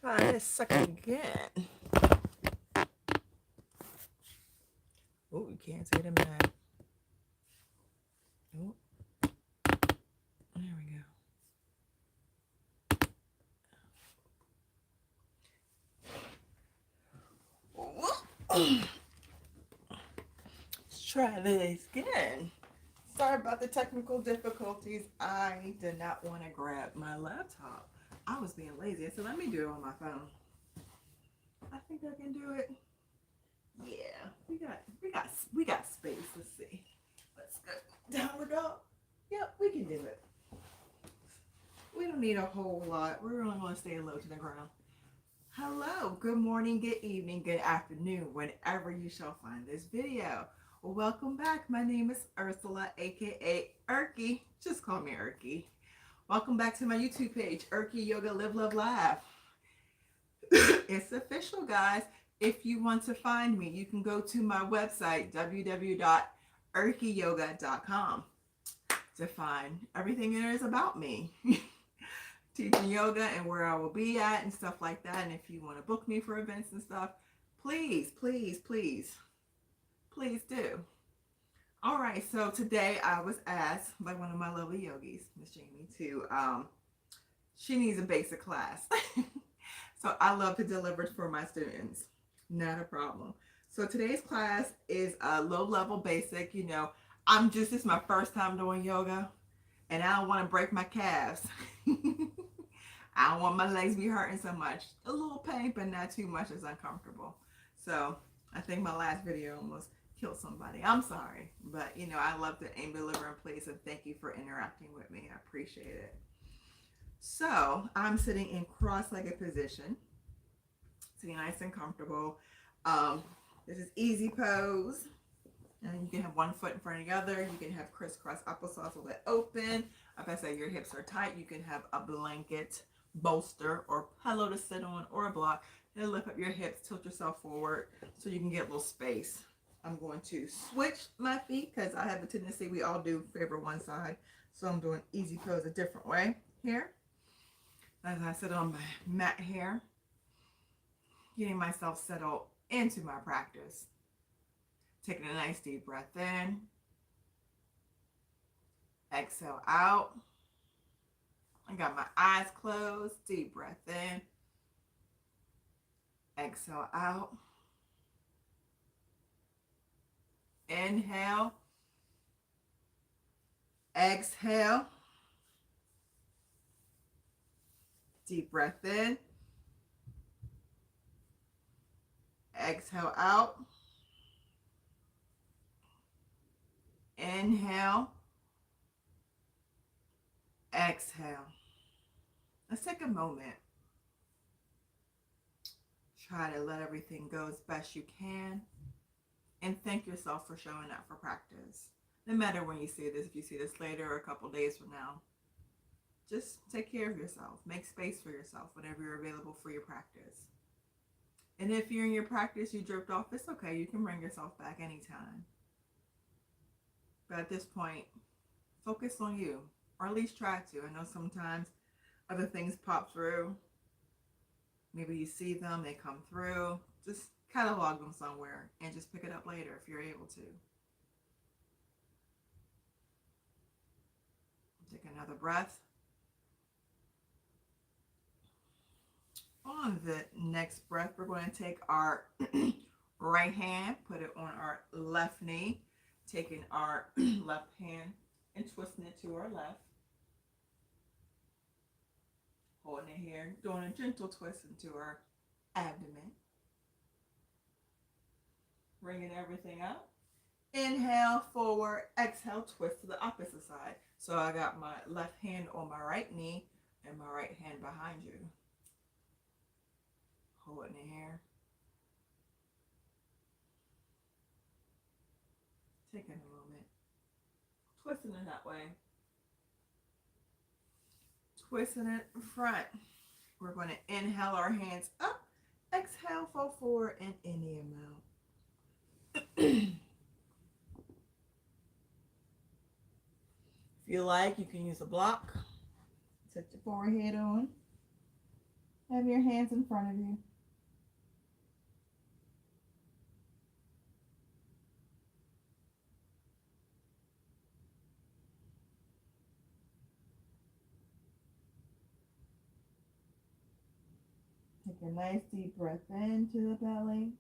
Try this sucker again. Oh, you can't say the mad. Oh, there we go. Let's try this again. Sorry about the technical difficulties. I did not want to grab my laptop. I was being lazy. I said, let me do it on my phone. I think I can do it. Yeah, we got space. Let's see. Let's go downward dog. Yep, we can do it. We don't need a whole lot. We're only going to stay low to the ground. Hello, good morning, good evening, good afternoon, whenever you shall find this video. Welcome back. My name is Ursula, aka Erky. Just call me Erky. Welcome back to my YouTube page, Erky Yoga Live Love Laugh. It's official, guys. If you want to find me, you can go to my website, www.erkyyoga.com, to find everything there is about me. Teaching yoga and where I will be at and stuff like that. And if you want to book me for events and stuff, please, please, please, please do. All right, so today I was asked by one of my lovely yogis, Miss Jamie, she needs a basic class. So I love to deliver it for my students. Not a problem. So today's class is a low-level basic. This is my first time doing yoga, and I don't want to break my calves. I don't want my legs to be hurting so much. A little pain, but not too much. It's uncomfortable. So I think my last video almost killed somebody. I'm sorry. But, I love to aim, deliver, and place. And thank you for interacting with me. I appreciate it. So I'm sitting in cross-legged position. Sitting nice and comfortable. This is easy pose. And you can have one foot in front of the other. You can have crisscross applesauce with it open. If I say your hips are tight, you can have a blanket, bolster, or pillow to sit on, or a block. And lift up your hips, tilt yourself forward so you can get a little space. I'm going to switch my feet because I have a tendency, we all do favor one side. So I'm doing easy pose a different way here. As I sit on my mat here, getting myself settled into my practice. Taking a nice deep breath in. Exhale out. I got my eyes closed. Deep breath in. Exhale out. Inhale. Exhale. Deep breath in. Exhale out. Inhale. Exhale. Let's take a moment. Try to let everything go as best you can. And thank yourself for showing up for practice. No matter when you see this, if you see this later or a couple days from now, just take care of yourself. Make space for yourself whenever you're available for your practice. And if you're in your practice, you drift off, it's okay. You can bring yourself back anytime. But at this point, focus on you, or at least try to. I know sometimes other things pop through. Maybe you see them, they come through. Just catalog them somewhere and just pick it up later if you're able to. Take another breath. On the next breath, we're going to take our right hand, put it on our left knee, taking our left hand and twisting it to our left. Holding it here, doing a gentle twist into our abdomen. Bringing everything up. Inhale, forward, exhale, twist to the opposite side. So I got my left hand on my right knee and my right hand behind you. Holding it here. Taking a moment. Twisting it that way. Twisting it in front. We're going to inhale our hands up. Exhale, fold forward and in the amount. If you like, you can use a block. Set your forehead on. Have your hands in front of you. Take a nice deep breath into the belly.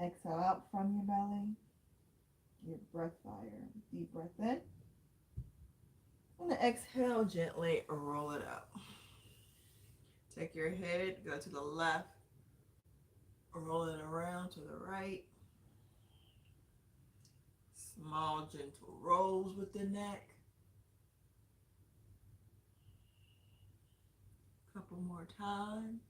Exhale out from your belly. Your breath fire. Deep breath in. And exhale, gently roll it up. Take your head, go to the left, roll it around to the right. Small, gentle rolls with the neck. Couple more times.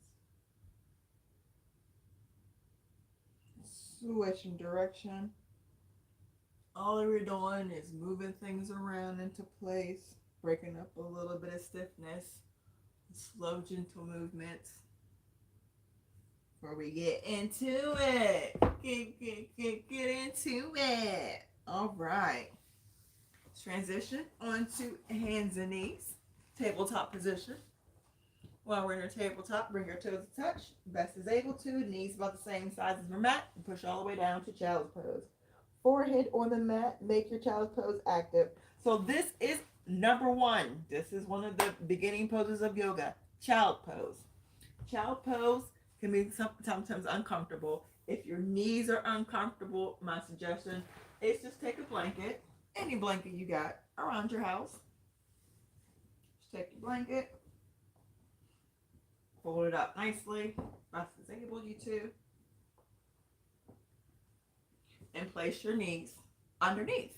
Switching direction. All we're doing is moving things around into place, breaking up a little bit of stiffness, slow, gentle movements. Before we get into it, get into it. All right. Transition onto hands and knees, tabletop position. While we're in our tabletop, bring your toes to touch, best as able to, knees about the same size as your mat, and push all the way down to child's pose. Forehead on the mat, make your child's pose active. So this is number one. This is one of the beginning poses of yoga, child pose. Child pose can be sometimes uncomfortable. If your knees are uncomfortable, my suggestion is just take a blanket, any blanket you got around your house. Just take your blanket, fold it up nicely, best as able you to, and place your knees underneath.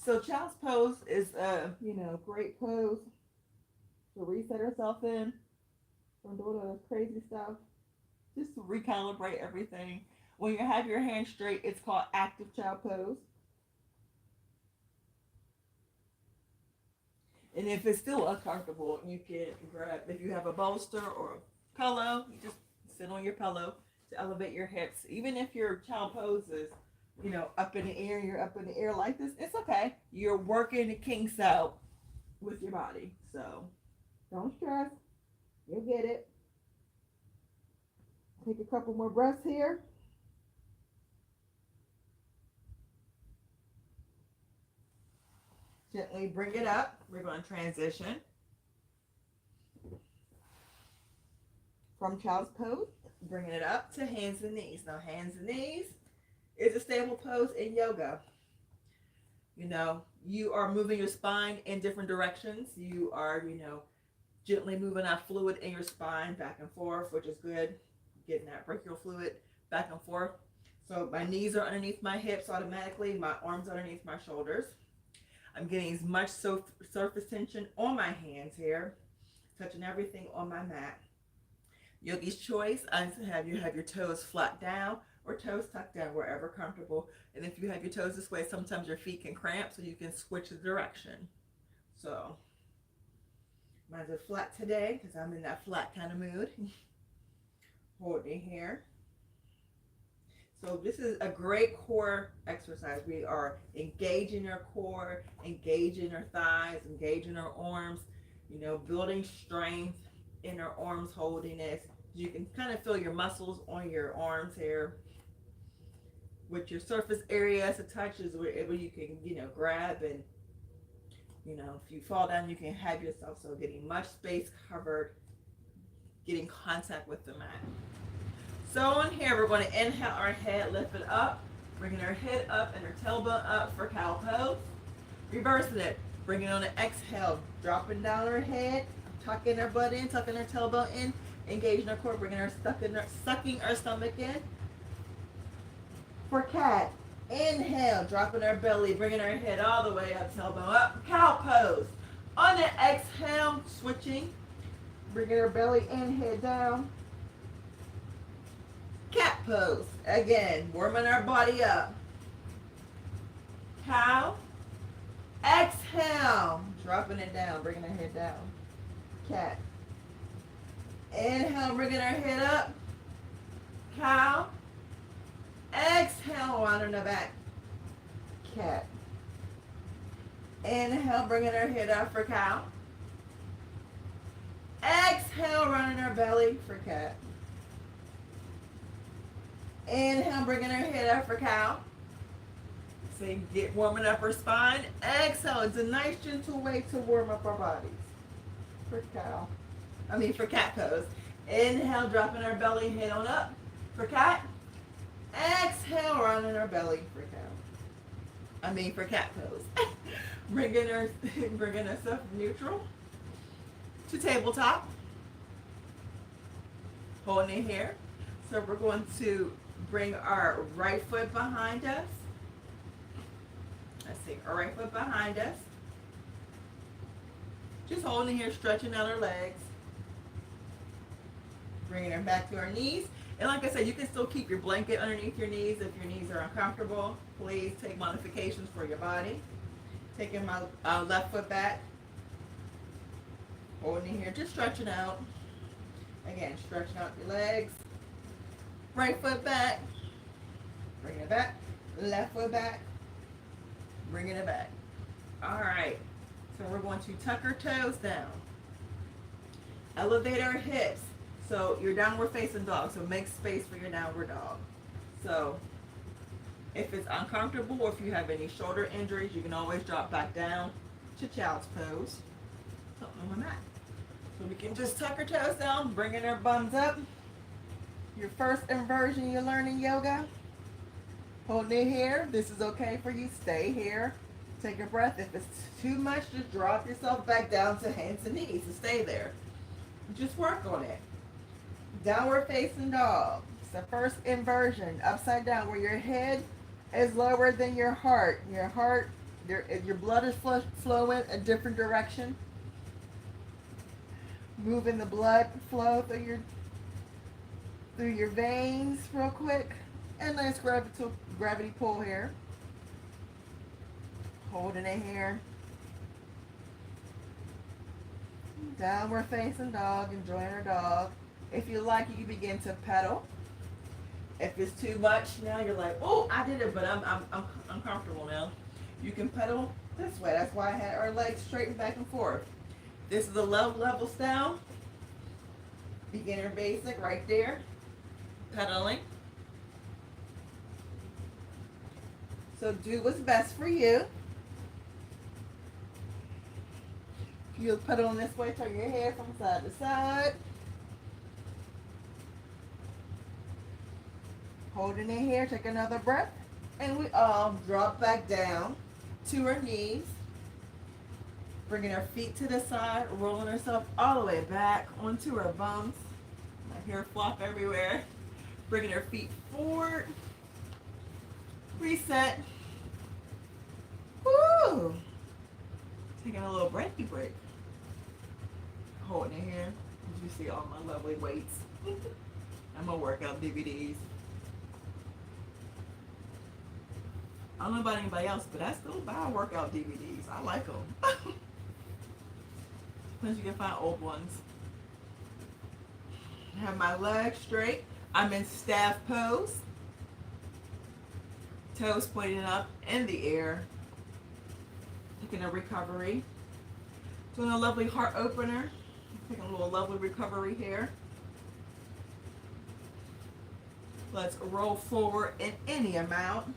So child's pose is a great pose to reset ourselves in from doing all this crazy stuff. Just to recalibrate everything. When you have your hands straight, it's called active child pose. And if it's still uncomfortable, you can grab, if you have a bolster or a pillow, you just sit on your pillow to elevate your hips. Even if your child pose is, up in the air, you're up in the air like this, it's okay. You're working the kinks out with your body. So don't stress. You'll get it. Take a couple more breaths here. Gently bring it up. We're going to transition from child's pose, bringing it up to hands and knees. Now, hands and knees is a stable pose in yoga. You are moving your spine in different directions. You are, gently moving that fluid in your spine back and forth, which is good. Getting that brachial fluid back and forth. So my knees are underneath my hips automatically. My arms are underneath my shoulders. I'm getting as much surface tension on my hands here, touching everything on my mat. Yogi's choice, I have your toes flat down or toes tucked down, wherever comfortable. And if you have your toes this way, sometimes your feet can cramp, so you can switch the direction. So mine's are flat today because I'm in that flat kind of mood. Holding here. So this is a great core exercise. We are engaging our core, engaging our thighs, engaging our arms, building strength in our arms holding this. You can kind of feel your muscles on your arms here. With your surface area to touch is wherever you can, grab and, if you fall down, you can have yourself. So getting much space covered, getting contact with the mat. So on here, we're going to inhale our head, lift it up, bringing our head up and our tailbone up for cow pose. Reversing it, bringing on an exhale, dropping down our head, tucking our butt in, tucking our tailbone in, engaging our core, bringing our sucking our stomach in. For cat, inhale, dropping our belly, bringing our head all the way up, tailbone up, cow pose. On the exhale, switching, bringing our belly in, head down. Cat pose. Again, warming our body up. Cow. Exhale. Dropping it down, bringing our head down. Cat. Inhale, bringing our head up. Cow. Exhale, rounding the back. Cat. Inhale, bringing our head up for cow. Exhale. Exhale, rounding our belly for cat. Inhale, bringing our head up for cow. So get warming up our spine. Exhale. It's a nice gentle way to warm up our bodies. For cow. For cat pose. Inhale, dropping our belly, head on up. For cat. Exhale, rounding our belly for cow. For cat pose. bringing ourselves neutral to tabletop. Holding it here. So we're going to bring our right foot behind us. Let's see, our right foot behind us. Just holding here, stretching out our legs. Bringing it back to our knees. And like I said, you can still keep your blanket underneath your knees if your knees are uncomfortable. Please take modifications for your body. Taking my left foot back. Holding it here, just stretching out. Again, stretching out your legs. Right foot back. Bringing it back. Left foot back. Bringing it back. All right. So we're going to tuck our toes down. Elevate our hips. So your downward facing dog. So make space for your downward dog. So if it's uncomfortable or if you have any shoulder injuries, you can always drop back down to child's pose. Something on that. So we can just tuck our toes down, bringing our bums up. Your first inversion you learn in yoga. Holding it here. This is okay for you. Stay here. Take a breath. If it's too much, just drop yourself back down to hands and knees and stay there. Just work on it. Downward facing dog. It's the first inversion. Upside down where your head is lower than your heart. Your heart, your blood is flowing a different direction. Moving the blood flow through your veins real quick. And nice gravity pull here. Holding it here. Downward facing dog, enjoying our dog. If you like, you can begin to pedal. If it's too much, now you're like, oh, I did it, but I'm uncomfortable now. You can pedal this way. That's why I had our legs straightened back and forth. This is a low level style. Beginner basic right there. Pedaling. So do what's best for you. If you're pedaling this way, turn your head from side to side. Holding it here, take another breath. And we all drop back down to our knees. Bringing our feet to the side, rolling ourselves all the way back onto our bums. My hair flop everywhere. Bringing our feet forward. Reset. Woo! Taking a little breaky break. Holding it here. As you see all my lovely weights. I'm gonna workout DVDs. I don't know about anybody else, but I still buy workout DVDs. I like them. Sometimes you can find old ones. I have my legs straight. I'm in staff pose. Toes pointing up in the air. Taking a recovery. Doing a lovely heart opener. Taking a little lovely recovery here. Let's roll forward in any amount.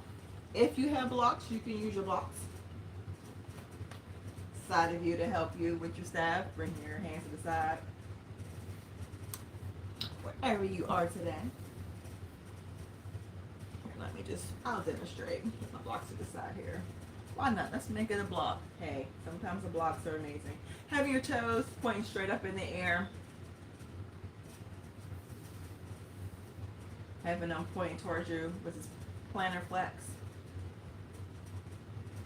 If you have blocks, you can use your blocks. Side of you to help you with your staff. Bring your hands to the side. Wherever you are today. Let me I'll demonstrate. Put my blocks to the side here. Why not? Let's make it a block. Hey, sometimes the blocks are amazing. Having your toes pointing straight up in the air. Having them pointing towards you with this plantar flex.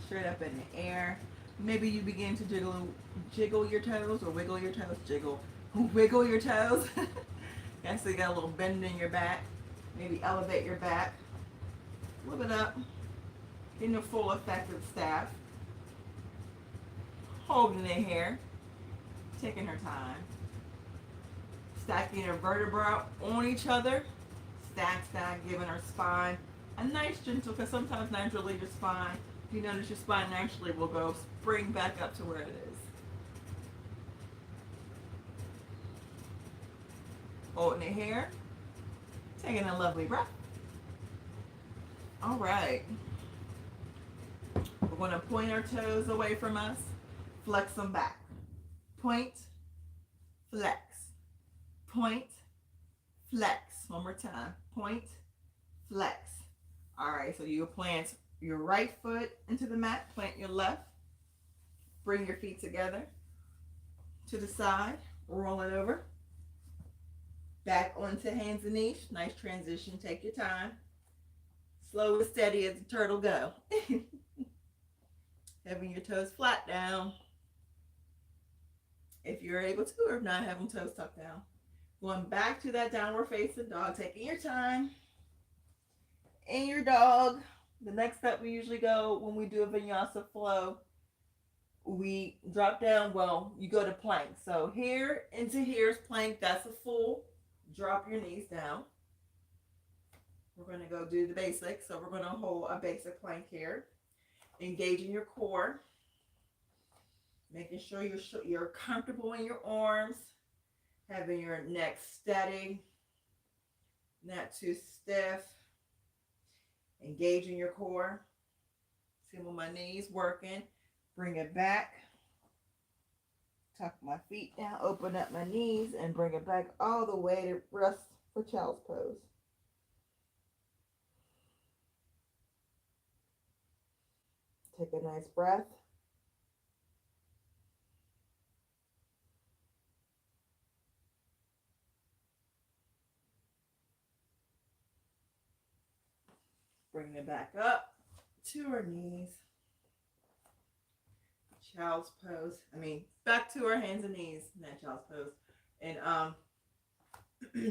Straight up in the air. Maybe you begin to jiggle your toes or wiggle your toes. Wiggle your toes. Okay, so you got a little bend in your back. Maybe elevate your back. Flip it up. Getting the full effect of the staff. Holding it here. Taking her time. Stacking her vertebrae on each other. Stack, giving her spine a nice gentle, because sometimes naturally your spine, you notice your spine naturally will go spring back up to where it is. Holding it here. Taking a lovely breath. All right. We're going to point our toes away from us. Flex them back. Point, flex. Point, flex. One more time. Point, flex. All right, so you plant your right foot into the mat. Plant your left. Bring your feet together to the side. Roll it over. Back onto hands and knees. Nice transition. Take your time. Slow and steady as the turtle go. Having your toes flat down. If you're able to, or if not, having toes tucked down. Going back to that downward facing dog. Taking your time. In your dog. The next step we usually go when we do a Vinyasa Flow, we drop down, well, you go to plank. So here into here is plank. That's a full. Drop your knees down. We're going to go do the basics. So we're going to hold a basic plank here. Engaging your core. Making sure you're comfortable in your arms. Having your neck steady. Not too stiff. Engaging your core. See with my knees working. Bring it back. Tuck my feet down. Open up my knees and bring it back all the way to rest for child's pose. Take a nice breath. Bring it back up to our knees. Child's pose. Back to our hands and knees. Not child's pose. And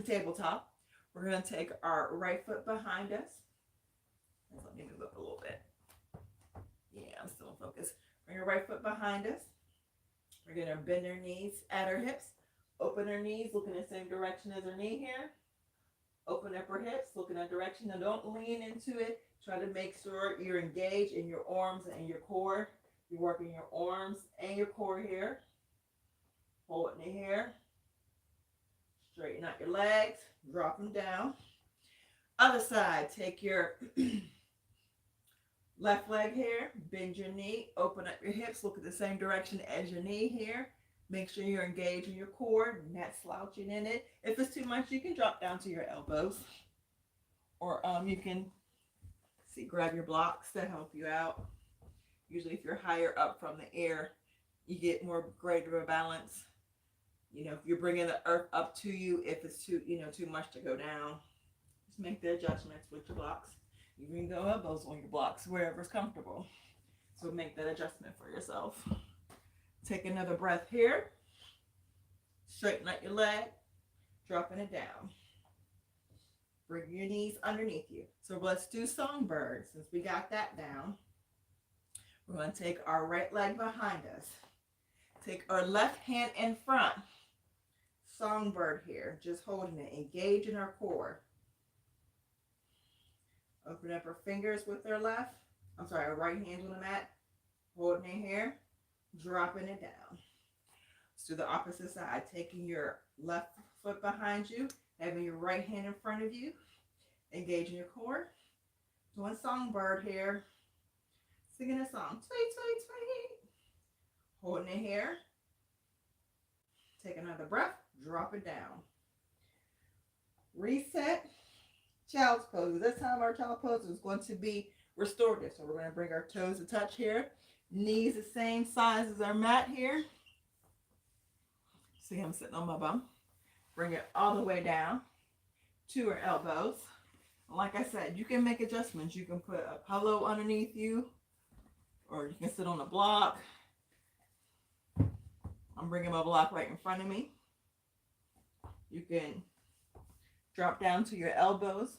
tabletop. We're going to take our right foot behind us. Let me move up a little bit. Yeah, I'm still in focus. Bring your right foot behind us. We're going to bend our knees at our hips. Open our knees, looking the same direction as our knee here. Open up our hips, look in that direction. Now don't lean into it. Try to make sure you're engaged in your arms and your core. You're working your arms and your core here. Holding it here. Straighten out your legs. Drop them down. Other side, take your left leg here. Bend your knee. Open up your hips. Look at the same direction as your knee here. Make sure you're engaged in your core, not slouching in it. If it's too much, you can drop down to your elbows. Or you can grab your blocks that help you out. Usually if you're higher up from the air, you get more greater balance. If you're bringing the earth up to you, if it's too much to go down, just make the adjustments with your blocks. You can go elbows on your blocks, wherever's comfortable. So make that adjustment for yourself. Take another breath here. Straighten out your leg. Dropping it down. Bring your knees underneath you. So let's do songbird. Since we got that down, we're going to take our right leg behind us. Take our left hand in front. Songbird here. Just holding it. Engage in our core. Open up our fingers with our our right hand on the mat. Holding it here. Dropping it down. Let's do the opposite side. Taking your left foot behind you, having your right hand in front of you, engaging your core. Doing songbird here. Singing a song. Tweet, tweet, tweet. Holding it here. Take another breath. Drop it down. Reset. Child's pose. This time our child pose is going to be restorative. So we're going to bring our toes to touch here. Knees the same size as our mat here. See, I'm sitting on my bum. Bring it all the way down to our elbows. Like I said, you can make adjustments. You can put a pillow underneath you, or you can sit on a block. I'm bringing my block right in front of me. You can drop down to your elbows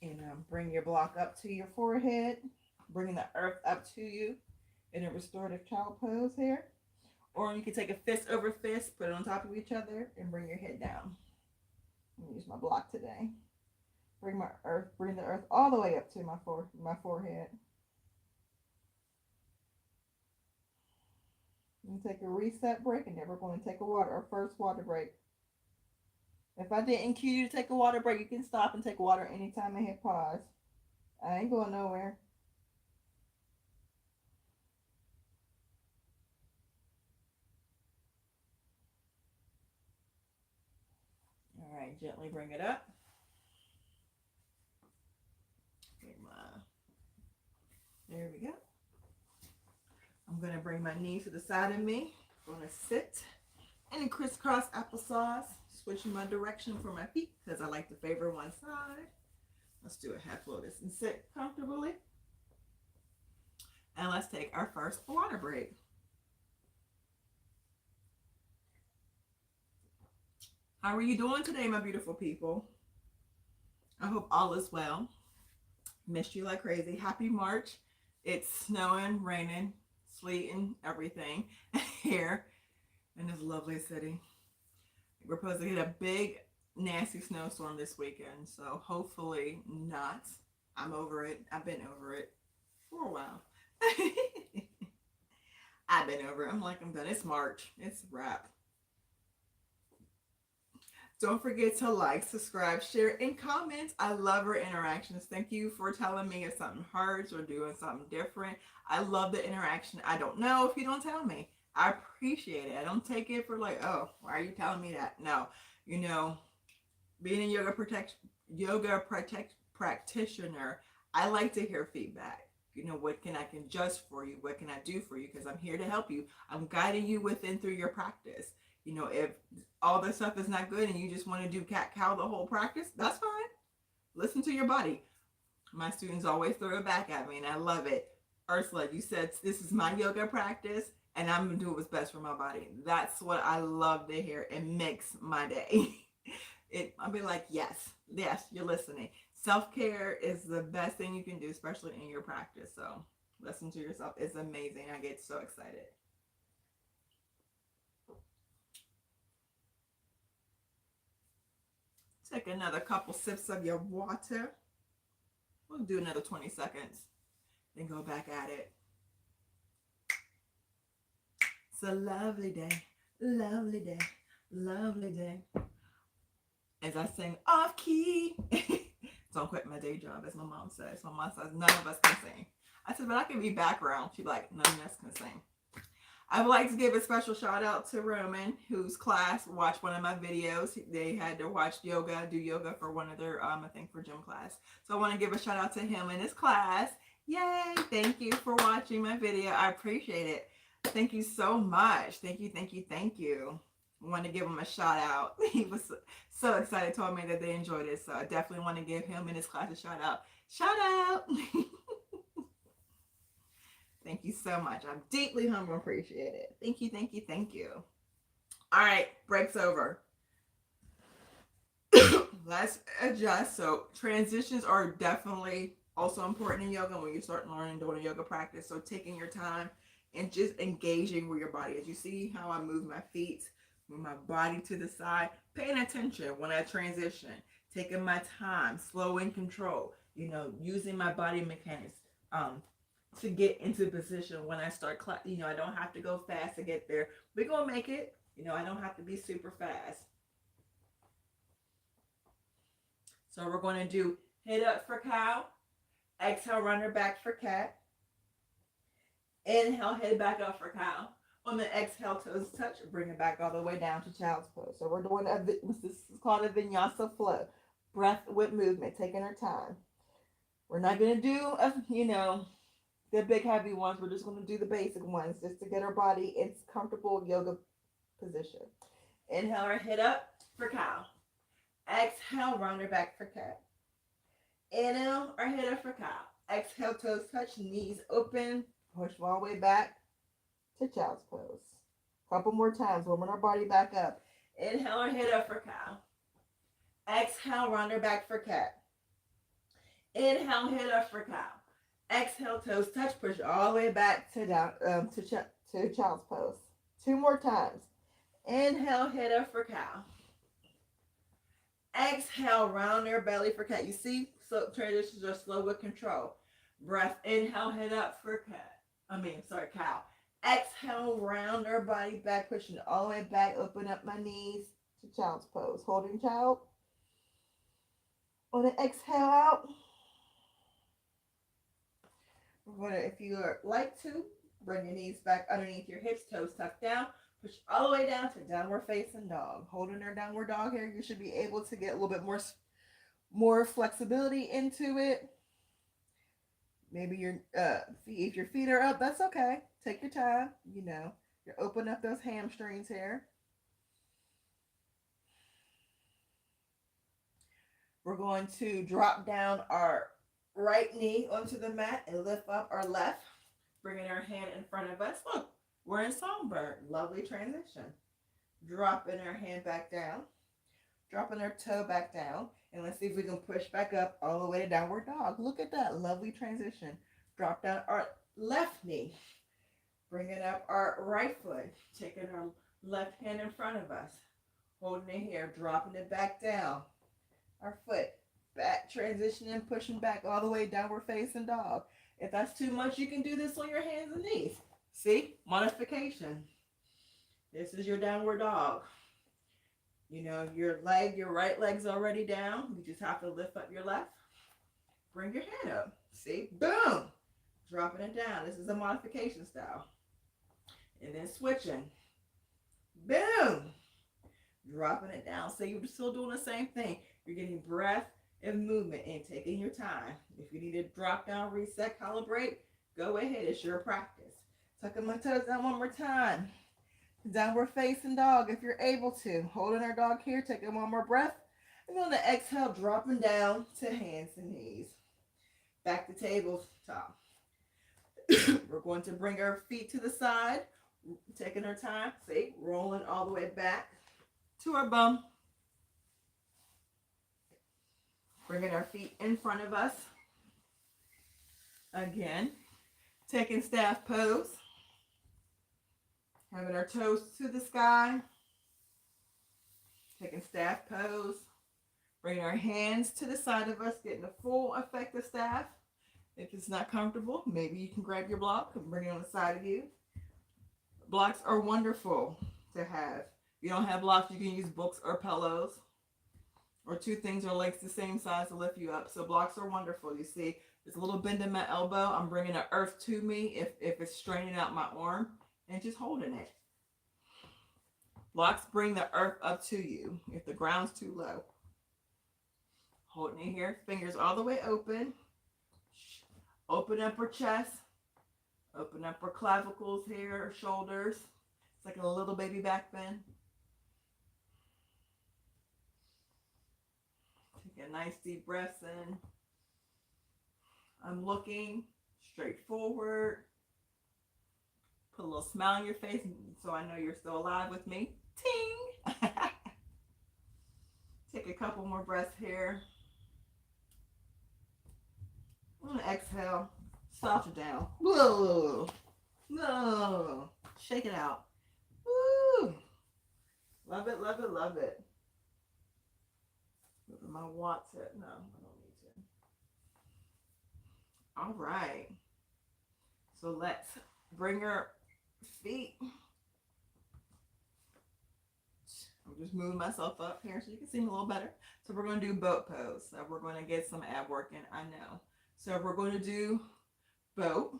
and bring your block up to your forehead. Bringing the earth up to you in a restorative child pose here. Or you can take a fist over fist, put it on top of each other, and bring your head down. I'm going to use my block today. Bring the earth all the way up to my forehead. And take a reset break, and then we're going to take our first water break. If I didn't cue you to take a water break, you can stop and take water anytime I hit pause. I ain't going nowhere. All right, gently bring it up. There we go. I'm going to bring my knees to the side of me. I'm going to sit in crisscross applesauce, switching my direction for my feet because I like to favor one side. Let's do a half lotus and sit comfortably. And let's take our first water break. How are you doing today, my beautiful people? I hope all is well. Missed you like crazy. Happy March. It's snowing, raining, sleeting, everything here in this lovely city. We're supposed to get a big, nasty snowstorm this weekend, so hopefully not. I'm over it. I've been over it for a while. I've been over it. I'm like, I'm done. It's March. It's a wrap. Don't forget to like, subscribe, share, and comment. I love our interactions. Thank you for telling me if something hurts or doing something different. I love the interaction. I don't know if you don't tell me. I appreciate it. I don't take it for like, oh, why are you telling me that? No, you know, being a yoga practitioner, I like to hear feedback. You know, what can I adjust for you? What can I do for you? Because I'm here to help you. I'm guiding you within through your practice. You know, if all this stuff is not good and you just want to do cat-cow the whole practice, that's fine. Listen to your body. My students always throw it back at me, and I love it. Ursula, you said this is my yoga practice, and I'm going to do what's best for my body. That's what I love to hear. It makes my day. I'll be like, yes, you're listening. Self-care is the best thing you can do, especially in your practice. So listen to yourself. It's amazing. I get so excited. Take another couple sips of your water. We'll do another 20 seconds. Then go back at it. It's a lovely day. Lovely day. Lovely day. As I sing off key. Don't quit my day job, as my mom says. My mom says none of us can sing. I said, but I can be background. She's like, none of us can sing. I would like to give a special shout out to Roman, whose class watched one of my videos. They had to watch do yoga for one of their, I think for gym class. So I want to give a shout out to him and his class. Yay! Thank you for watching my video. I appreciate it. Thank you so much. Thank you, thank you, thank you. I want to give him a shout out. He was so excited, told me that they enjoyed it. So I definitely want to give him and his class a shout out. Shout out! Thank you so much. I'm deeply humble and appreciate it. Thank you, thank you, thank you. All right, break's over. Let's adjust. So transitions are definitely also important in yoga when you start learning doing a yoga practice. So taking your time and just engaging with your body. As you see how I move my feet, move my body to the side, paying attention when I transition, taking my time, slow and control, you know, using my body mechanics to get into position when I start you know, I don't have to go fast to get there. We're going to make it. You know, I don't have to be super fast. So we're going to do head up for cow. Exhale, runner back for cat. Inhale, head back up for cow. On the exhale, toes touch, bring it back all the way down to child's pose. So we're doing this is called a Vinyasa Flow. Breath with movement, taking our time. We're not going to do, the big heavy ones. We're just going to do the basic ones just to get our body in comfortable yoga position. Inhale our head up for cow. Exhale, round our back for cat. Inhale our head up for cow. Exhale, toes touch, knees open, push all the way back to child's pose. Couple more times, warming our body back up. Inhale our head up for cow. Exhale, round our back for cat. Inhale, head up for cow. Exhale, toes touch, push all the way back to down to child's pose. Two more times. Inhale, head up for cow. Exhale, round our belly for cat. You see, so transitions are slow with control. Breath, inhale, head up for cow. Exhale, round our body back, pushing all the way back, open up my knees to child's pose. Holding child. On the exhale out, we're gonna, if you like to, bring your knees back underneath your hips, toes tucked down, push all the way down to downward facing dog. Holding our downward dog here, you should be able to get a little bit more flexibility into it. Maybe your feet, if your feet are up, that's okay. Take your time. You know, you're opening up those hamstrings here. We're going to drop down our right knee onto the mat and lift up our left, bringing our hand in front of us. Look, we're in songbird. Lovely transition. Dropping our hand back down, dropping our toe back down, and let's see if we can push back up all the way to downward dog. Look at that lovely transition. Drop down our left knee, bringing up our right foot, taking our left hand in front of us, holding it here, dropping it back down. Our foot back, transitioning, pushing back all the way downward facing dog. If that's too much, you can do this on your hands and knees. See, modification. This is your downward dog. You know, your right leg's already down. You just have to lift up your left. Bring your hand up. See, boom, dropping it down. This is a modification style. And then switching. Boom, dropping it down. So you're still doing the same thing. You're getting breath and movement and taking your time. If you need to drop down, reset, calibrate, go ahead. It's your practice. Tucking my toes down one more time. Downward facing dog if you're able to. Holding our dog here, taking one more breath. And on the exhale, dropping down to hands and knees. Back to tabletop. We're going to bring our feet to the side, taking our time. See, rolling all the way back to our bum. Bringing our feet in front of us. Again, taking staff pose. Having our toes to the sky. Taking staff pose. Bringing our hands to the side of us, getting the full effect of staff. If it's not comfortable, maybe you can grab your block and bring it on the side of you. Blocks are wonderful to have. If you don't have blocks, you can use books or pillows. Or two things or legs the same size to lift you up. So blocks are wonderful. You see, there's a little bend in my elbow. I'm bringing the earth to me if it's straining out my arm and just holding it. Blocks bring the earth up to you if the ground's too low. Holding it here, fingers all the way open. Open up our chest. Open up our clavicles here, shoulders. It's like a little baby back bend. Take a nice deep breath in. I'm looking straight forward. Put a little smile on your face so I know you're still alive with me. Ting! Take a couple more breaths here. I'm gonna exhale. Soft it down. Whoa! Whoa! Shake it out. Woo! Love it, love it, love it. Moving my watts it. No, I don't need to. All right. So let's bring our feet. I'm just moving myself up here so you can see me a little better. So we're going to do boat pose. So we're going to get some ab work in, I know. So we're going to do boat.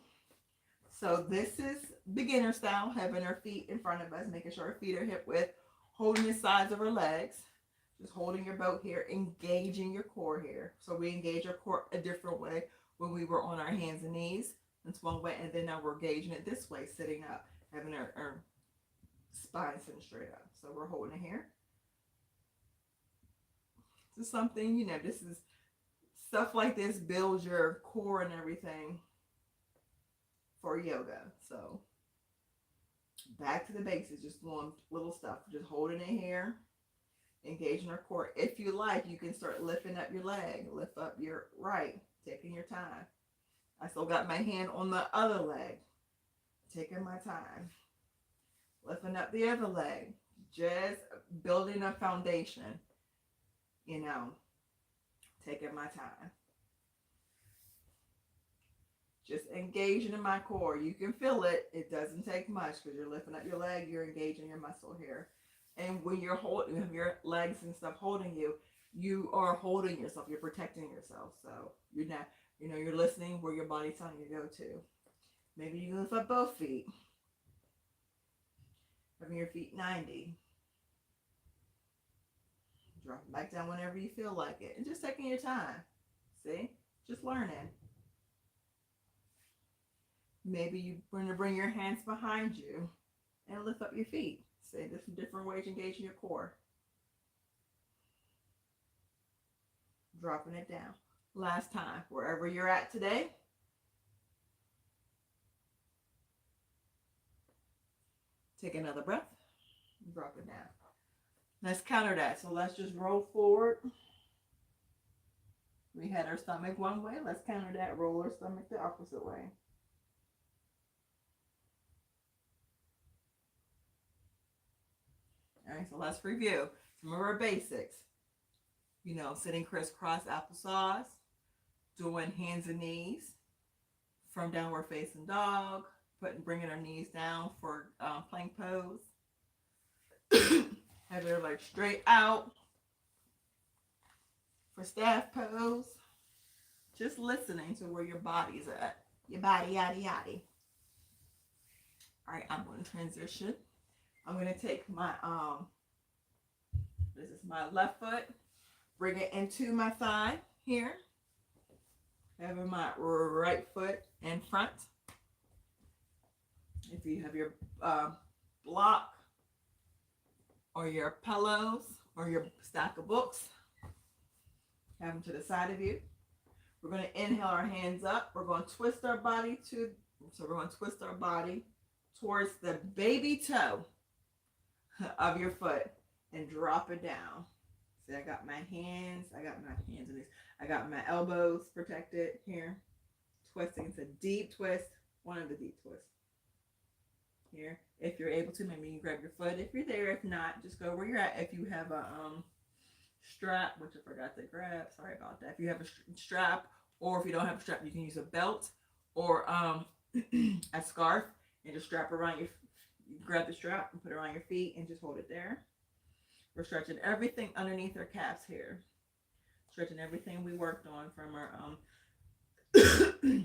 So this is beginner style, having our feet in front of us, making sure our feet are hip width, holding the sides of our legs. Just holding your boat here, engaging your core here. So we engage our core a different way when we were on our hands and knees. That's one way. And then now we're engaging it this way, sitting up, having our spine sitting straight up. So we're holding it here. This is something, you know, this is stuff like this builds your core and everything for yoga. So back to the basics, just doing little stuff, just holding it here. Engaging our core. If you like, you can start lifting up your leg. Lift up your right. Taking your time. I still got my hand on the other leg. Taking my time. Lifting up the other leg. Just building a foundation. You know. Taking my time. Just engaging in my core. You can feel it. It doesn't take much because you're lifting up your leg. You're engaging your muscle here. And when you're holding, you have your legs and stuff holding you, you are holding yourself. You're protecting yourself. So you're not, you're listening where your body's telling you to go to. Maybe you lift up both feet, having your feet 90. Drop it back down whenever you feel like it. And just taking your time. See? Just learning. Maybe you want to bring your hands behind you and lift up your feet. See, there's some different ways to engage in your core. Dropping it down. Last time, wherever you're at today. Take another breath. Drop it down. Let's counter that. So let's just roll forward. We had our stomach one way. Let's counter that. Roll our stomach the opposite way. All right, so let's review some of our basics. Sitting crisscross applesauce, doing hands and knees from downward facing dog, bringing our knees down for plank pose. Having your legs straight out for staff pose. Just listening to where your body's at. Your body, yada, yada. All right, I'm going to transition. I'm going to take my, this is my left foot. Bring it into my thigh here. Having my right foot in front. If you have your block, or your pillows, or your stack of books, have them to the side of you. We're going to inhale our hands up. We're going to twist our body towards the baby toe of your foot and drop it down. See, I got my hands in this. I got my elbows protected here. Twisting. It's a deep twist. One of the deep twists. Here. If you're able to, maybe you can grab your foot if you're there. If not, just go where you're at. If you have a strap, which I forgot to grab, sorry about that. If you have a strap, or if you don't have a strap, you can use a belt or a scarf and just strap around your. You grab the strap and put it around your feet and just hold it there. We're stretching everything underneath our calves here. Stretching everything we worked on from our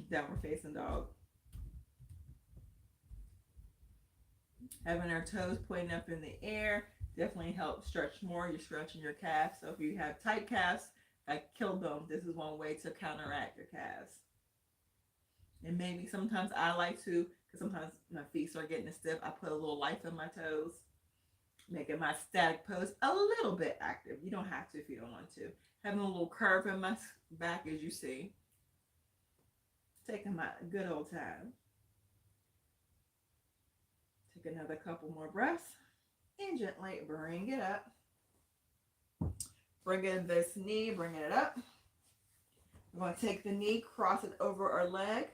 downward facing dog. Having our toes pointing up in the air definitely helps stretch more. You're stretching your calves. So if you have tight calves, like killbone, this is one way to counteract your calves. And maybe sometimes I like to, because sometimes my feet start getting stiff, I put a little life in my toes, making my static pose a little bit active. You don't have to if you don't want to. Having a little curve in my back, as you see. Taking my good old time. Take another couple more breaths and gently bring it up. Bring in this knee, bringing it up. We're going to take the knee, cross it over our leg,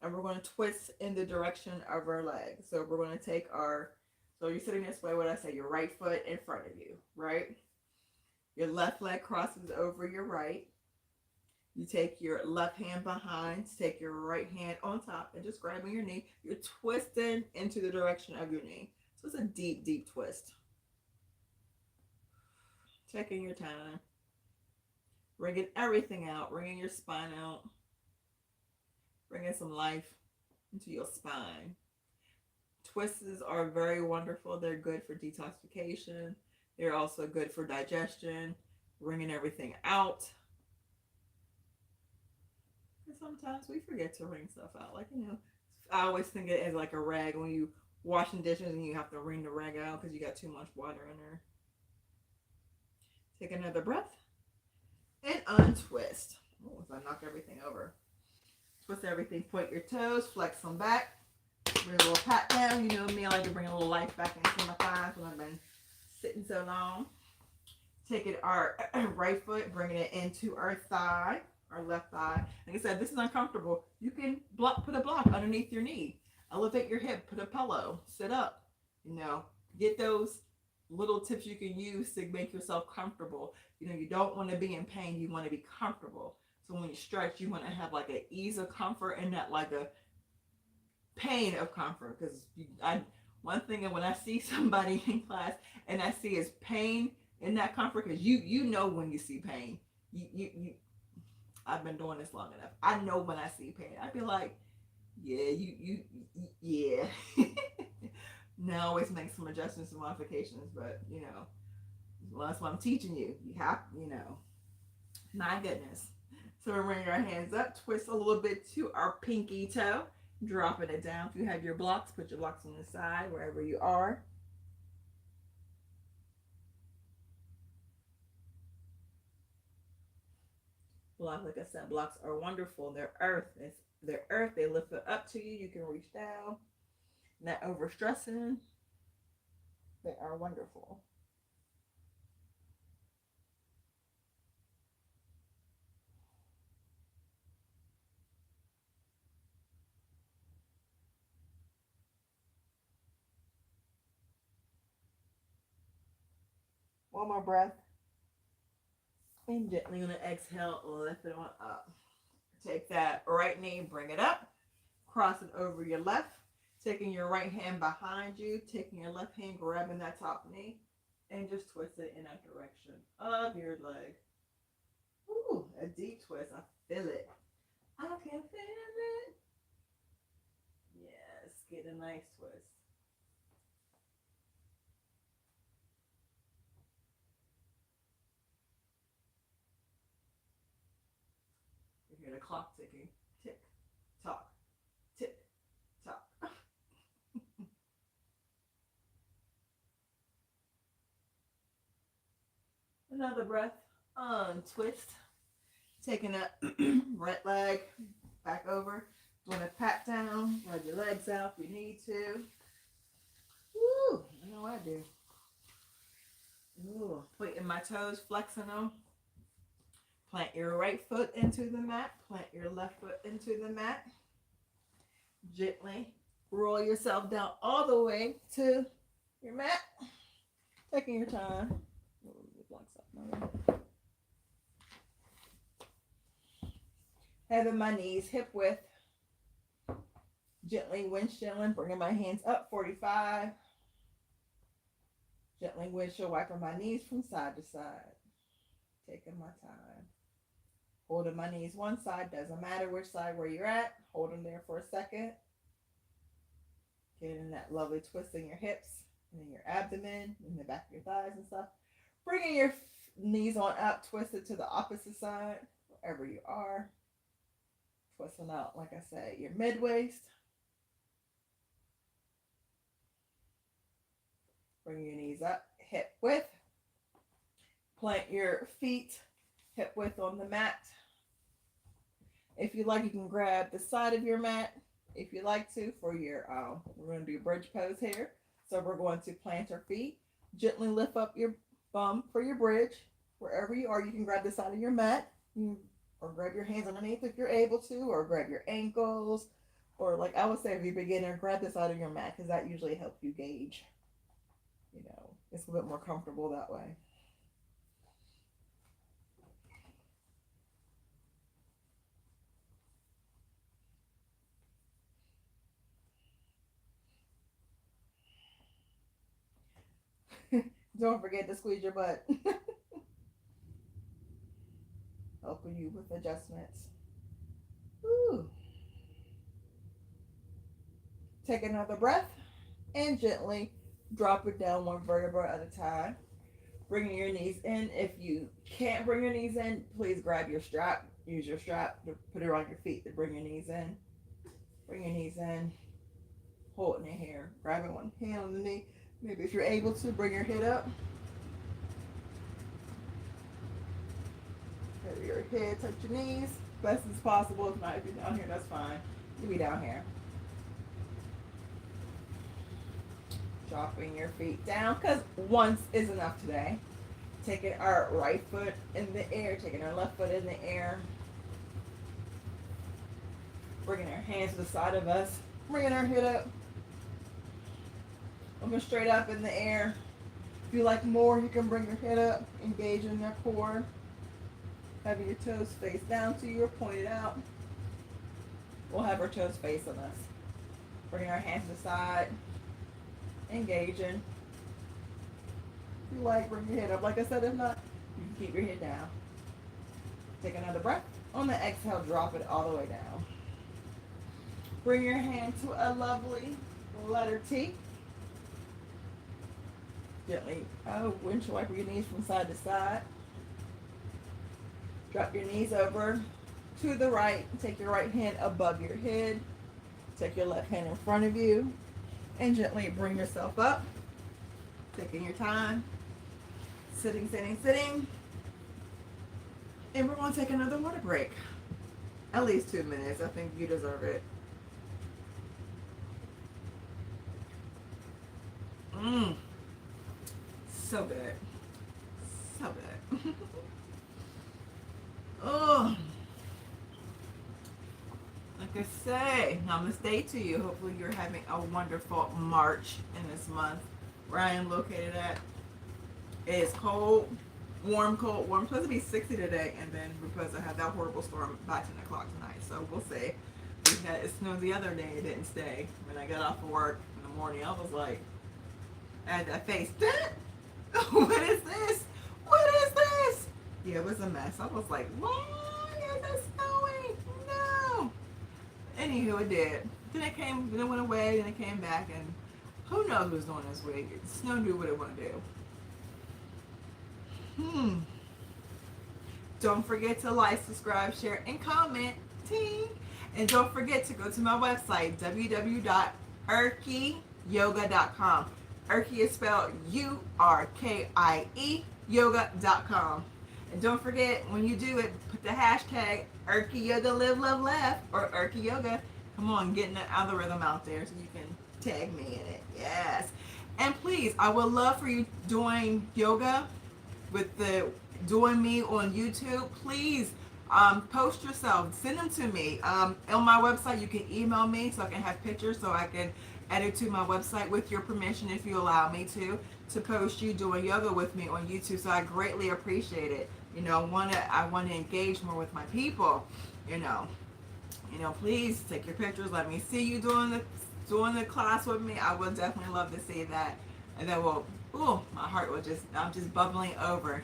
and we're going to twist in the direction of our leg. So we're going to take so you're sitting this way, what did I say? Your right foot in front of you, right? Your left leg crosses over your right. You take your left hand behind, take your right hand on top, and just grabbing your knee. You're twisting into the direction of your knee. So it's a deep, deep twist. Taking your time. Bringing everything out. Bringing your spine out. Bringing some life into your spine. Twists are very wonderful. They're good for detoxification. They're also good for digestion. Bringing everything out. Sometimes we forget to wring stuff out. I always think it as like a rag when you washing dishes and you have to wring the rag out because you got too much water in there. Take another breath and untwist. Oh, so I knock everything over. Twist everything, point your toes, flex them back. Bring a little pat down. You know me, I like to bring a little life back into my thighs when I've been sitting so long. Taking our right foot, bringing it into our thigh. Our left thigh. Like I said, this is uncomfortable. You can put a block underneath your knee. Elevate your hip. Put a pillow. Sit up. Get those little tips you can use to make yourself comfortable. You don't want to be in pain. You want to be comfortable. So when you stretch, you want to have like an ease of comfort and not like a pain of comfort. Because One thing, and when I see somebody in class and I see is pain in that comfort, because you know when you see pain, you I've been doing this long enough. I know when I see pain. I'd be like, yeah, yeah. Now always make some adjustments and modifications, but well, that's what I'm teaching you. You have, my goodness. So we're bringing our hands up, twist a little bit to our pinky toe, dropping it down. If you have your blocks, put your blocks on the side, wherever you are. Blocks, like I said, blocks are wonderful. They're earth. They're earth. They lift it up to you. You can reach down. Not overstressing. They are wonderful. One more breath. And gently on the exhale, lift it on up. Take that right knee, bring it up. Cross it over your left. Taking your right hand behind you. Taking your left hand, grabbing that top knee. And just twist it in that direction of your leg. Ooh, a deep twist. I feel it. I can feel it. Yes, get a nice twist. You hear the clock ticking. Tick, tock, tick, tock. Another breath. Untwist. Taking that right leg back over. Doing a pat down. Ride your legs out if you need to. Woo! I know I do. Ooh, pointing my toes, flexing them. Plant your right foot into the mat. Plant your left foot into the mat. Gently roll yourself down all the way to your mat. Taking your time. Having my knees hip width. Gently windshielding, bringing my hands up, 45. Gently windshield wiping my knees from side to side. Taking my time. Holding my knees one side, doesn't matter which side where you're at. Hold them there for a second. Getting that lovely twist in your hips and in your abdomen, in the back of your thighs and stuff. Bringing your knees on up, twist it to the opposite side, wherever you are. Twisting out, like I said, your mid waist. Bring your knees up, hip width. Plant your feet hip width on the mat. If you like, you can grab the side of your mat if you like to for your, we're going to do bridge pose here. So we're going to plant our feet. Gently lift up your bum for your bridge. Wherever you are, you can grab the side of your mat. Or grab your hands underneath if you're able to, or grab your ankles. Or like I would say, if you're a beginner, grab the side of your mat because that usually helps you gauge. It's a bit more comfortable that way. Don't forget to squeeze your butt. Helping you with adjustments. Woo. Take another breath and gently drop it down one vertebra at a time. Bringing your knees in. If you can't bring your knees in, please grab your strap. Use your strap to put it on your feet to bring your knees in. Bring your knees in. Holding it here. Grabbing one hand on the knee. Maybe if you're able to, bring your head up. Have your head touch your knees. Best as possible. If not, if you're down here, that's fine. You be down here. Dropping your feet down because once is enough today. Taking our right foot in the air, taking our left foot in the air. Bringing our hands to the side of us. Bringing our head up. Looking straight up in the air. If you like more, you can bring your head up. Engage in your core. Having your toes face down to you or pointed out. We'll have our toes facing us. Bringing our hands to the side. engaging. If you like, bring your head up. Like I said, if not, you can keep your head down. Take another breath. On the exhale, drop it all the way down. Bring your hand to a lovely letter T. Gently windshield wiper your knees from side to side. Drop your knees over to the right. Take your right hand above your head. Take your left hand in front of you. And gently bring yourself up. Taking your time. Sitting, sitting, sitting. And we're going to take another water break. At least 2 minutes. I think you deserve it. So good. So good. Oh. Like I say, namaste to you. Hopefully you're having a wonderful March in this month. Where I am located at, it is cold, warm, cold, warm. It's supposed to be 60 today, and then because I had that horrible storm by 10 o'clock tonight. So we'll see. It snowed the other day. It didn't stay. When I got off of work in the morning, I was like, I had that face. What is this? What is this? Yeah, it was a mess. I was like, why is it snowing? No. Anywho, it did. Then it went away, then it came back, and who knows what's doing this week. Snow do what it want to do. Don't forget to like, subscribe, share, and comment. And don't forget to go to my website, www.urkie.yoga.com. Urkie is spelled URKIE yoga.com. And don't forget, when you do it, put the hashtag Urkie Yoga Live Love Laugh or Urkie Yoga. Come on, getting the algorithm out there so you can tag me in it. Yes. And please, I would love for you doing yoga with doing me on YouTube. Please post yourself. Send them to me. On my website, you can email me so I can have pictures so I can add it to my website with your permission if you allow me to post you doing yoga with me on YouTube. So I greatly appreciate it. You know, I want to engage more with my people. You know, please take your pictures. Let me see you doing the class with me. I would definitely love to see that. And then my heart will I'm just bubbling over.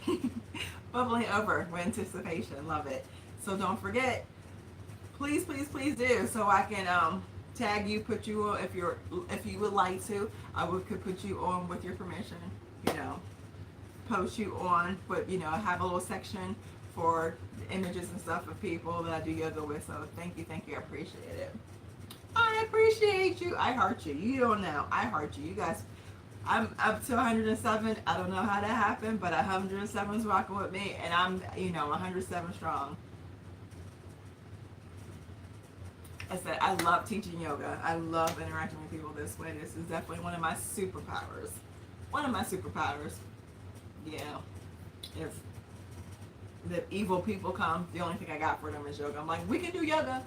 Bubbling over with anticipation. Love it. So don't forget, please, please, please do, so I can tag you, put you on, if you would like to. Could put you on with your permission, post you on, but I have a little section for images and stuff of people that I do yoga with. So thank you, I appreciate it. I appreciate you. I heart you. You don't know. I heart you. You guys, I'm up to 107. I don't know how that happened, but 107 is rocking with me, and I'm 107 strong. I said, I love teaching yoga. I love interacting with people this way. This is definitely one of my superpowers. Yeah. If the evil people come, the only thing I got for them is yoga. I'm like, we can do yoga.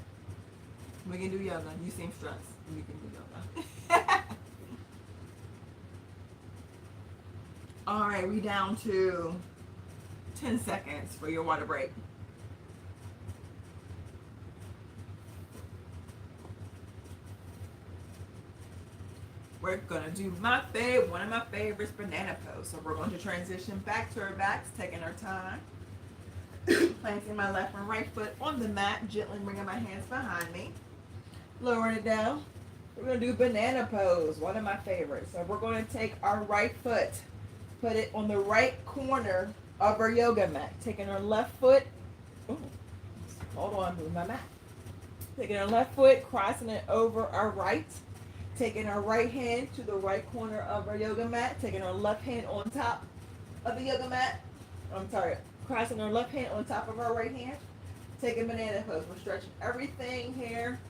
You seem stressed. We can do yoga. All right, we down to 10 seconds for your water break. We're gonna do one of my favorites, banana pose. So we're going to transition back to our backs, taking our time. Planting my left and right foot on the mat, gently bringing my hands behind me. Lowering it down. We're gonna do banana pose, one of my favorites. So we're going to take our right foot, put it on the right corner of our yoga mat. Taking our left foot, hold on, move my mat. Taking our left foot, crossing it over our right. Taking our right hand to the right corner of our yoga mat. Taking our left hand on top of the yoga mat. Crossing our left hand on top of our right hand. Taking banana pose. We're stretching everything here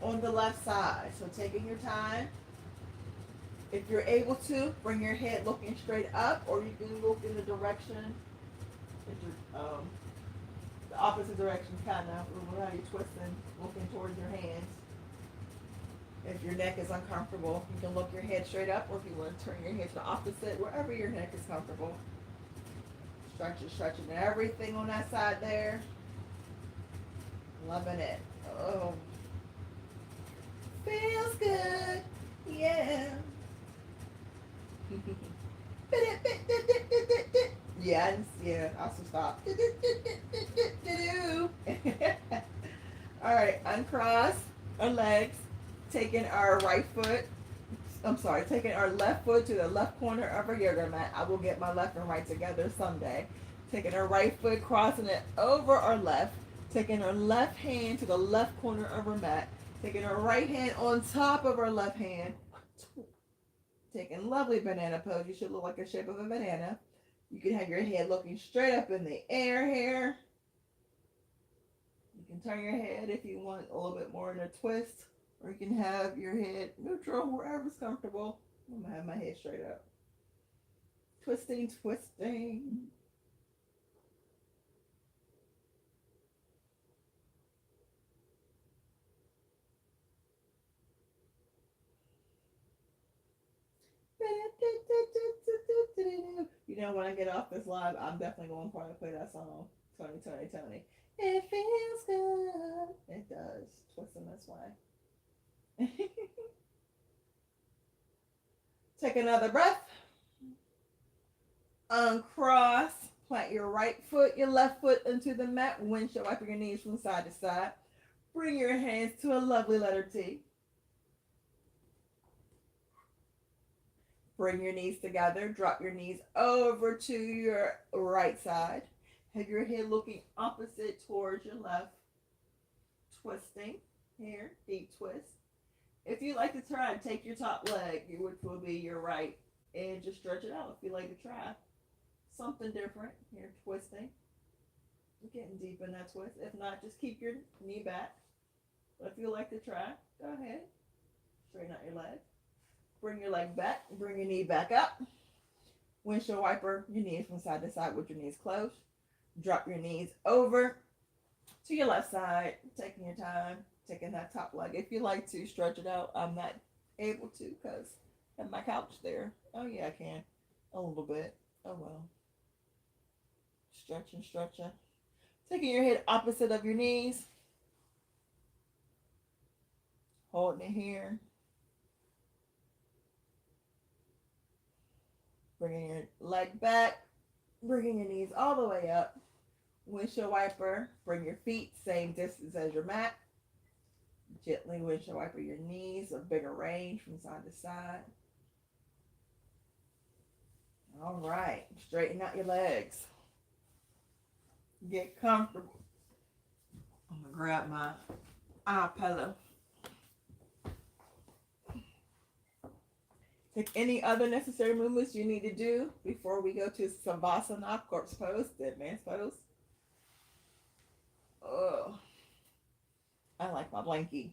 on the left side. So taking your time. If you're able to, bring your head looking straight up, or you can look in the direction, the opposite direction, kind of, how you're twisting, looking towards your hands. If your neck is uncomfortable, you can look your head straight up, or if you want to turn your head to the opposite, wherever your neck is comfortable. Stretching everything on that side there. Loving it. Oh. Feels good. Yeah. Yeah, yeah, I should stop. All right, uncross our legs, taking our right foot, I'm sorry, taking our left foot to the left corner of our yoga mat. I will get my left and right together someday. Taking our right foot, crossing it over our left, taking our left hand to the left corner of our mat, taking our right hand on top of our left hand, taking lovely banana pose. You should look like the shape of a banana. You can have your head looking straight up in the air here. You can turn your head if you want a little bit more in a twist, or you can have your head neutral, wherever's comfortable. I'm gonna have my head straight up. Twisting, twisting. You know, when I get off this live, I'm definitely going to probably play that song, Tony, Tony, Tony. It feels good. It does. Twisting this way. Take another breath. Uncross. Plant your right foot, your left foot into the mat. Windshield wiper your knees from side to side. Bring your hands to a lovely letter T. Bring your knees together. Drop your knees over to your right side. Have your head looking opposite towards your left. Twisting. Here, deep twist. If you like to try, take your top leg, which will be your right, and just stretch it out if you like to try. Something different. Here, twisting. Getting deep in that twist. If not, just keep your knee back. But if you like to try, go ahead. Straighten out your leg. Bring your leg back. Bring your knee back up. Windshield wiper your knees from side to side with your knees closed. Drop your knees over to your left side. Taking your time. Taking that top leg. If you like to stretch it out, I'm not able to because I have my couch there. Oh, yeah, I can. A little bit. Oh, well. Stretching, stretching. Taking your head opposite of your knees. Holding it here. Bringing your leg back. Bringing your knees all the way up. Windshield wiper. Bring your feet same distance as your mat. Gently windshield wiper your knees. A bigger range from side to side. All right. Straighten out your legs. Get comfortable. I'm going to grab my eye pillow. Take any other necessary movements you need to do before we go to Savasana, corpse pose, dead man's pose. Oh, I like my blankie.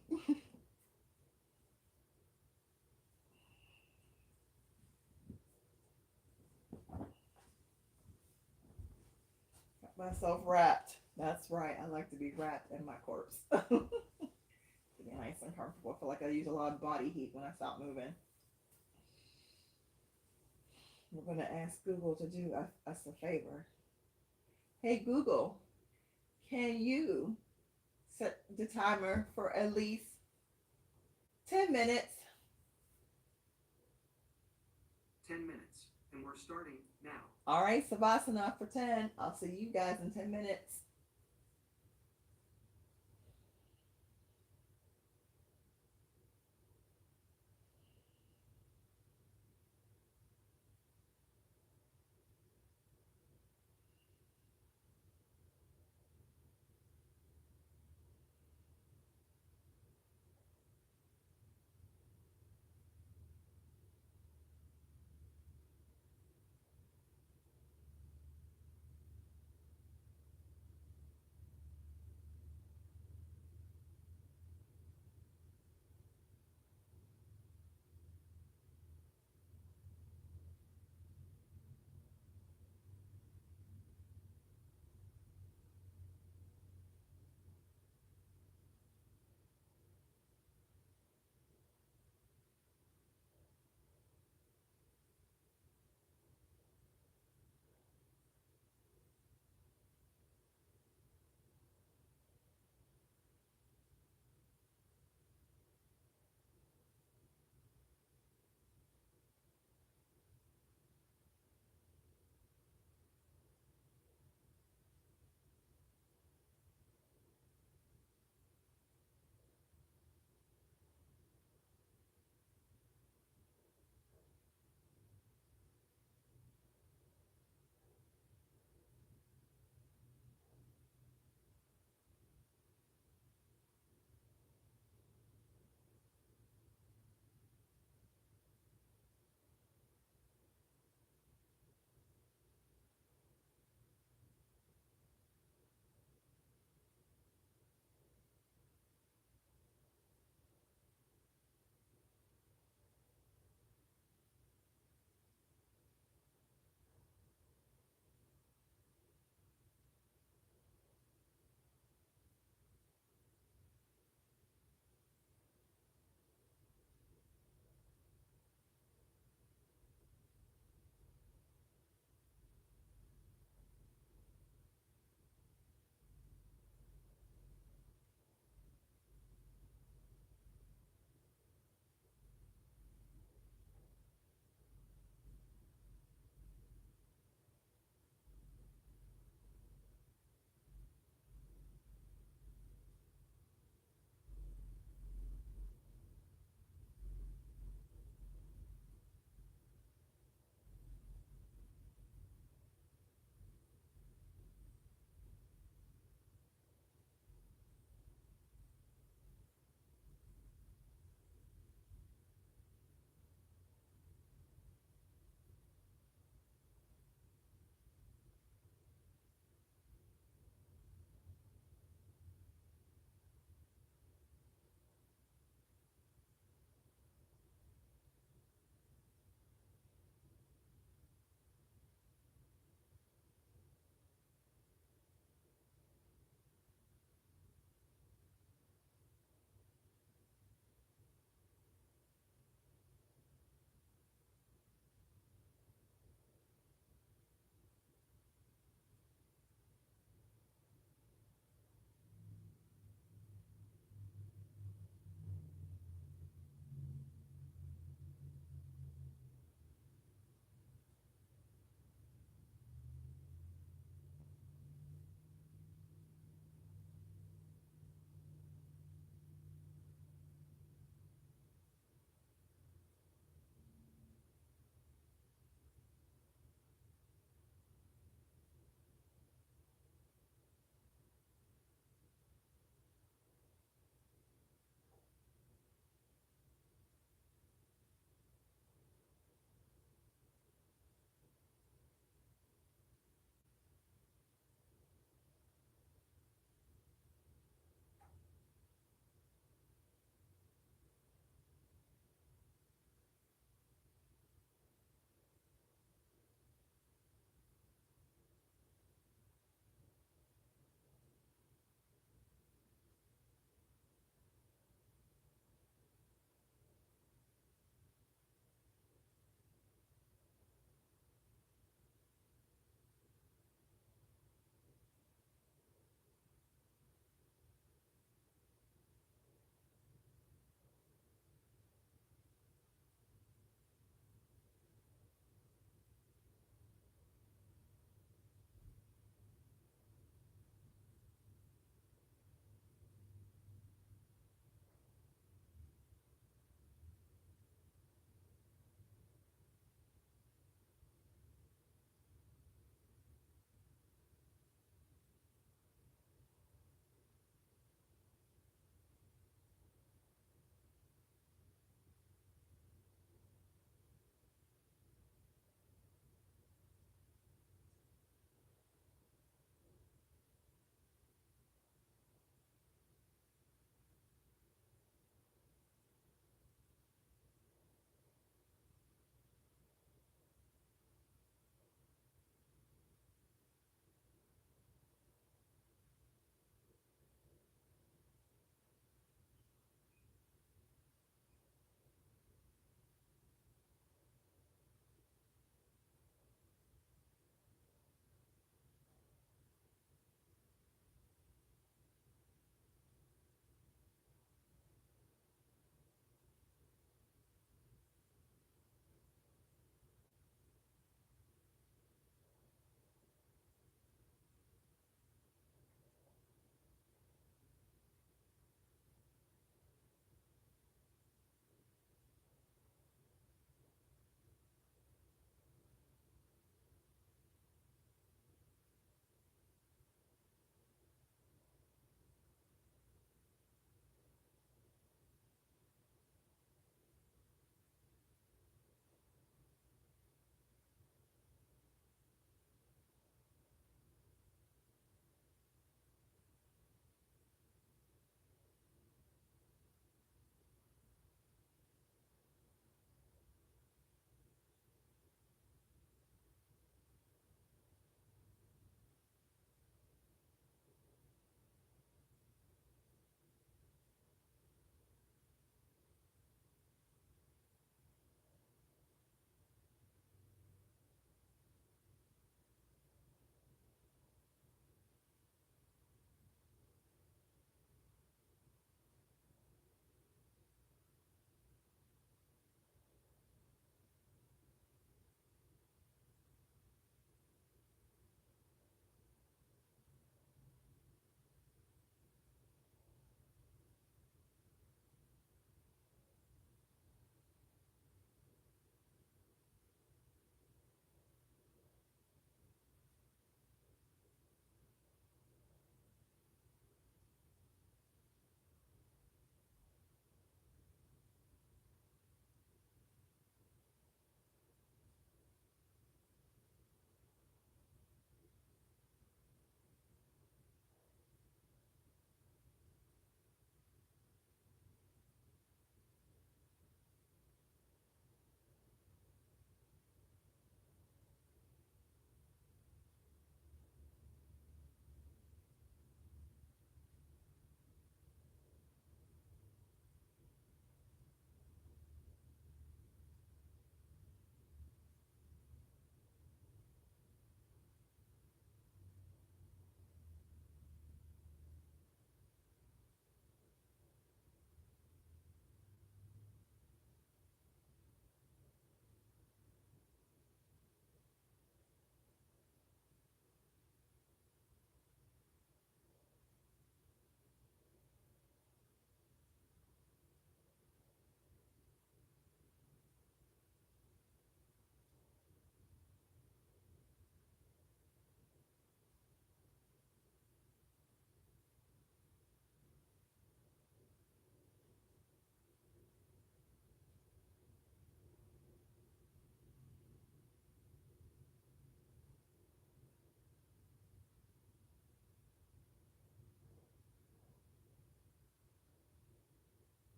Got myself wrapped. That's right. I like to be wrapped in my corpse. To be nice and comfortable. I feel like I use a lot of body heat when I stop moving. We're going to ask Google to do us a favor. Hey, Google, can you set the timer for at least 10 minutes? 10 minutes. And we're starting now. All right, Savasana for 10. I'll see you guys in 10 minutes.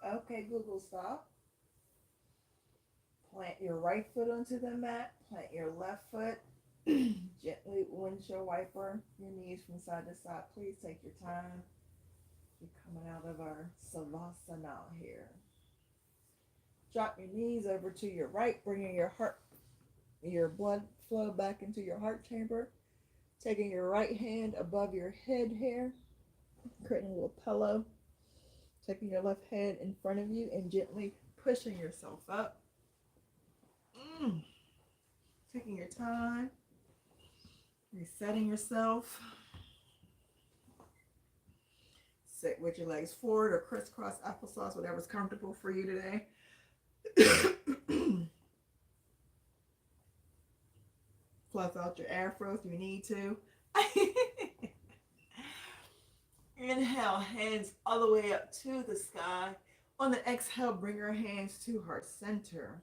Okay, Google, stop. Plant your right foot onto the mat. Plant your left foot. Gently windshield wiper your knees from side to side. Please take your time. We're coming out of our savasana here. Drop your knees over to your right, bringing your blood flow back into your heart chamber. Taking your right hand above your head here, creating a little pillow. Taking your left hand in front of you and gently pushing yourself up. Taking your time, resetting yourself. Sit with your legs forward or crisscross applesauce, whatever's comfortable for you today. Fluff out your afro if you need to. Inhale, hands all the way up to the sky. On the exhale, bring your hands to heart center.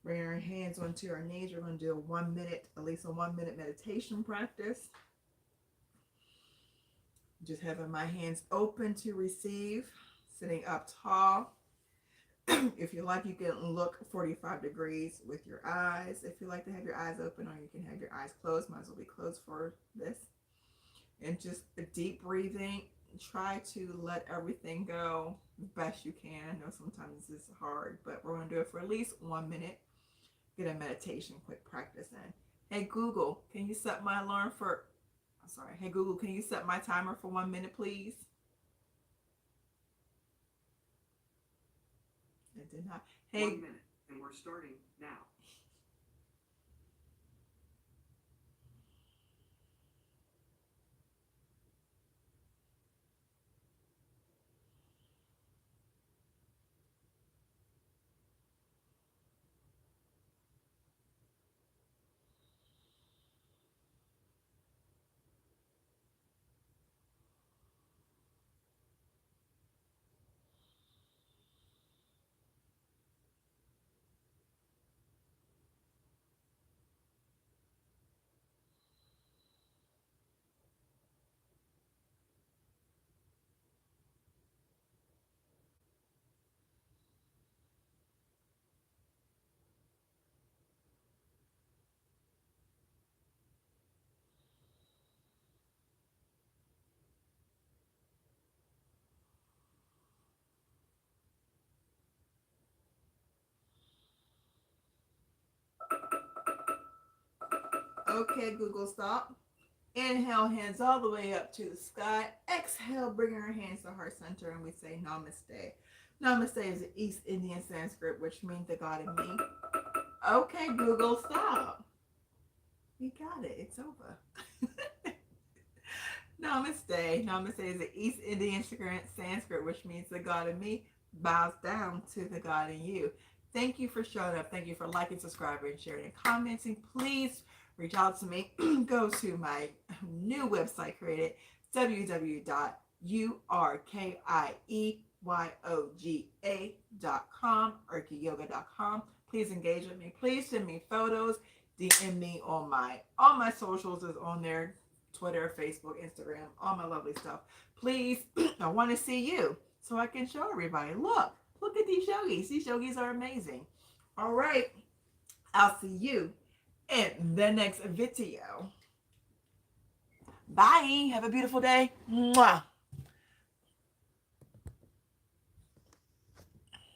Bring our hands onto our knees. We're going to do a 1 minute, at least a 1 minute meditation practice. Just having my hands open to receive, sitting up tall. If you like, you can look 45 degrees with your eyes. If you like to have your eyes open, or you can have your eyes closed. Might as well be closed for this. And just a deep breathing. Try to let everything go as best you can. I know sometimes it's hard, but we're going to do it for at least 1 minute. Get a meditation quick practice in. Hey Google, can you set my alarm for, hey Google, can you set my timer for 1 minute, please? It did not. Hey. 1 minute, and we're starting now. Okay, Google, stop. Inhale, hands all the way up to the sky. Exhale, bring our hands to heart center, and we say namaste. Namaste is an East Indian Sanskrit, which means the God in me. Okay, Google, stop. You got it. It's over. Namaste. Namaste is an East Indian Sanskrit, which means the God in me bows down to the God in you. Thank you for showing up. Thank you for liking, subscribing, sharing, and commenting. Please reach out to me. Go to my new website created, www.urkieyoga.com, urkieyoga.com. Please engage with me. Please send me photos. DM me on all my socials is on there. Twitter, Facebook, Instagram, all my lovely stuff. Please, I want to see you so I can show everybody. Look at these yogis. These yogis are amazing. All right. I'll see you in the next video. Bye. Have a beautiful day. Mwah.